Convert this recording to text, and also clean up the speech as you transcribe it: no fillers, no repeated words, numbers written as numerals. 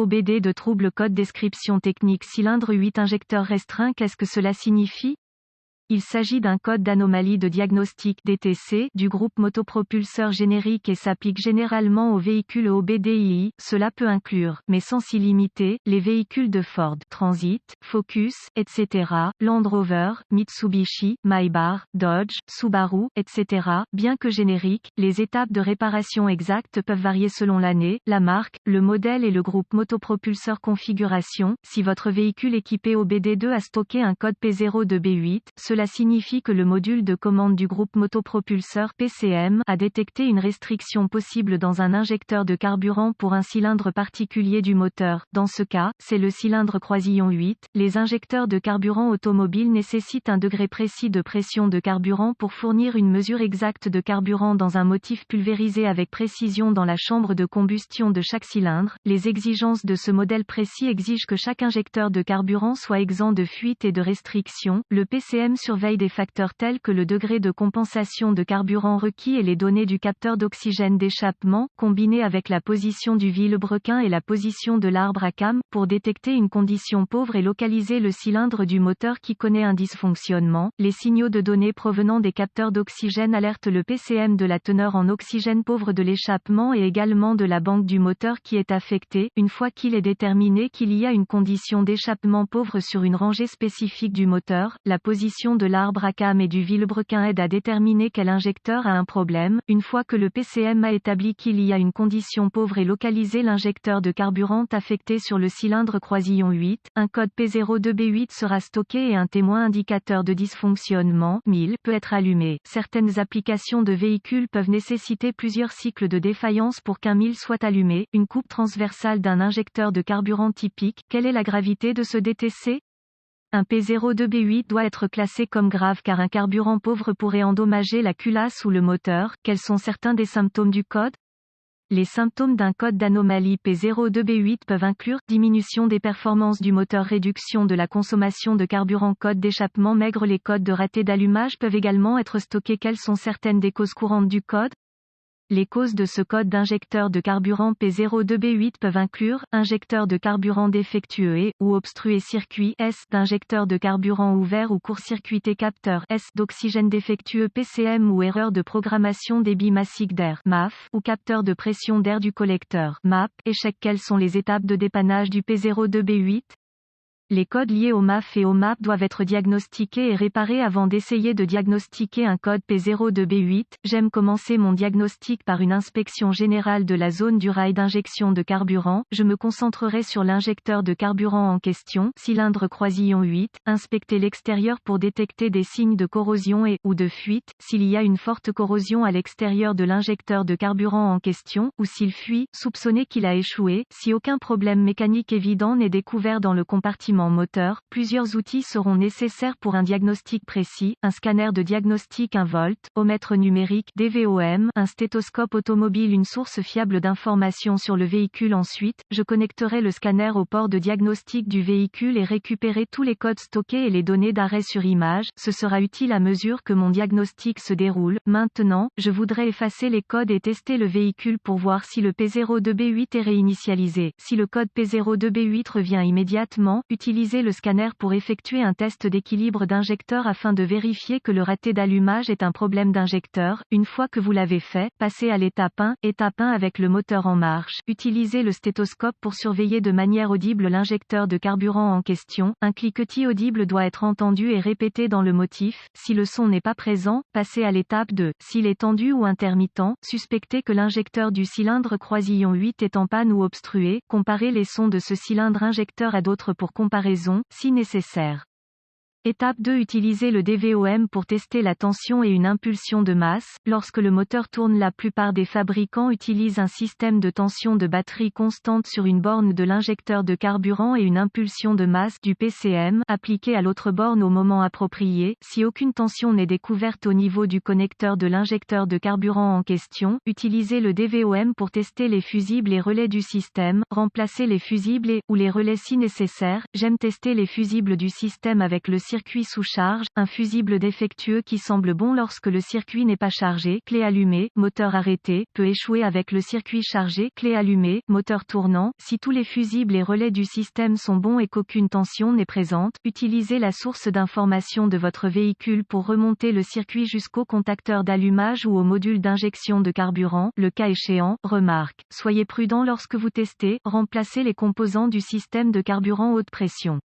OBD de trouble code description technique cylindre 8 injecteur restreint. Qu'est-ce que cela signifie? Il s'agit d'un code d'anomalie de diagnostic DTC du groupe motopropulseur générique et s'applique généralement aux véhicules OBDII. Cela peut inclure, mais sans s'y limiter, les véhicules de Ford, Transit, Focus, etc., Land Rover, Mitsubishi, Maybach, Dodge, Subaru, etc. Bien que génériques, les étapes de réparation exactes peuvent varier selon l'année, la marque, le modèle et le groupe motopropulseur configuration. Si votre véhicule équipé OBD2 a stocké un code P02B8, cela signifie que le module de commande du groupe motopropulseur PCM a détecté une restriction possible dans un injecteur de carburant pour un cylindre particulier du moteur. Dans ce cas, c'est le cylindre croisillon 8. Les injecteurs de carburant automobiles nécessitent un degré précis de pression de carburant pour fournir une mesure exacte de carburant dans un motif pulvérisé avec précision dans la chambre de combustion de chaque cylindre. Les exigences de ce modèle précis exigent que chaque injecteur de carburant soit exempt de fuite et de restriction. Le PCM surveille des facteurs tels que le degré de compensation de carburant requis et les données du capteur d'oxygène d'échappement, combinées avec la position du vilebrequin et la position de l'arbre à cames, pour détecter une condition pauvre et localiser le cylindre du moteur qui connaît un dysfonctionnement. Les signaux de données provenant des capteurs d'oxygène alertent le PCM de la teneur en oxygène pauvre de l'échappement et également de la banque du moteur qui est affectée. Une fois qu'il est déterminé qu'il y a une condition d'échappement pauvre sur une rangée spécifique du moteur, la position de l'arbre à cames et du vilebrequin aide à déterminer quel injecteur a un problème. Une fois que le PCM a établi qu'il y a une condition pauvre et localisé l'injecteur de carburant affecté sur le cylindre croisillon 8, un code P02B8 sera stocké et un témoin indicateur de dysfonctionnement 1000 peut être allumé. Certaines applications de véhicules peuvent nécessiter plusieurs cycles de défaillance pour qu'un 1000 soit allumé. Une coupe transversale d'un injecteur de carburant typique. Quelle est la gravité de ce DTC? Un P02B8 doit être classé comme grave car un carburant pauvre pourrait endommager la culasse ou le moteur. Quels sont certains des symptômes du code? Les symptômes d'un code d'anomalie P02B8 peuvent inclure diminution des performances du moteur, réduction de la consommation de carburant, code d'échappement maigre. Les codes de raté d'allumage peuvent également être stockés. Quelles sont certaines des causes courantes du code? Les causes de ce code d'injecteur de carburant P02B8 peuvent inclure injecteur de carburant défectueux et ou obstrué, circuit S d'injecteur de carburant ouvert ou court-circuité, capteur S d'oxygène défectueux, PCM ou erreur de programmation, débit massique d'air MAF ou capteur de pression d'air du collecteur MAP. Échec. Quelles sont les étapes de dépannage du P02B8? Les codes liés au MAF et au MAP doivent être diagnostiqués et réparés avant d'essayer de diagnostiquer un code P02B8. J'aime commencer mon diagnostic par une inspection générale de la zone du rail d'injection de carburant. Je me concentrerai sur l'injecteur de carburant en question, cylindre croisillon 8, inspecter l'extérieur pour détecter des signes de corrosion et ou de fuite. S'il y a une forte corrosion à l'extérieur de l'injecteur de carburant en question, ou s'il fuit, soupçonnez qu'il a échoué. Si aucun problème mécanique évident n'est découvert dans le compartiment moteur, plusieurs outils seront nécessaires pour un diagnostic précis: un scanner de diagnostic, un voltomètre numérique DVOM, un stéthoscope automobile, une source fiable d'informations sur le véhicule. Ensuite, je connecterai le scanner au port de diagnostic du véhicule et récupérer tous les codes stockés et les données d'arrêt sur image. Ce sera utile à mesure que mon diagnostic se déroule. Maintenant, je voudrais effacer les codes et tester le véhicule pour voir si le P02B8 est réinitialisé. Si le code P02B8 revient immédiatement, utilisez le scanner pour effectuer un test d'équilibre d'injecteur afin de vérifier que le raté d'allumage est un problème d'injecteur. Une fois que vous l'avez fait, passez à l'étape 1, étape 1 avec le moteur en marche. Utilisez le stéthoscope pour surveiller de manière audible l'injecteur de carburant en question. Un cliquetis audible doit être entendu et répété dans le motif. Si le son n'est pas présent, passez à l'étape 2. S'il est tendu ou intermittent, suspectez que l'injecteur du cylindre croisillon 8 est en panne ou obstrué. Comparez les sons de ce cylindre injecteur à d'autres pour comparaison, si nécessaire. Étape 2. Utilisez le DVOM pour tester la tension et une impulsion de masse. Lorsque le moteur tourne, la plupart des fabricants utilisent un système de tension de batterie constante sur une borne de l'injecteur de carburant et une impulsion de masse du PCM appliquée à l'autre borne au moment approprié. Si aucune tension n'est découverte au niveau du connecteur de l'injecteur de carburant en question, utilisez le DVOM pour tester les fusibles et relais du système. Remplacez les fusibles et ou les relais si nécessaire. J'aime tester les fusibles du système avec le circuit sous charge, un fusible défectueux qui semble bon lorsque le circuit n'est pas chargé, clé allumée, moteur arrêté, peut échouer avec le circuit chargé, clé allumée, moteur tournant. Si tous les fusibles et relais du système sont bons et qu'aucune tension n'est présente, utilisez la source d'information de votre véhicule pour remonter le circuit jusqu'au contacteur d'allumage ou au module d'injection de carburant, le cas échéant. Remarque: soyez prudent lorsque vous testez, remplacez les composants du système de carburant haute pression.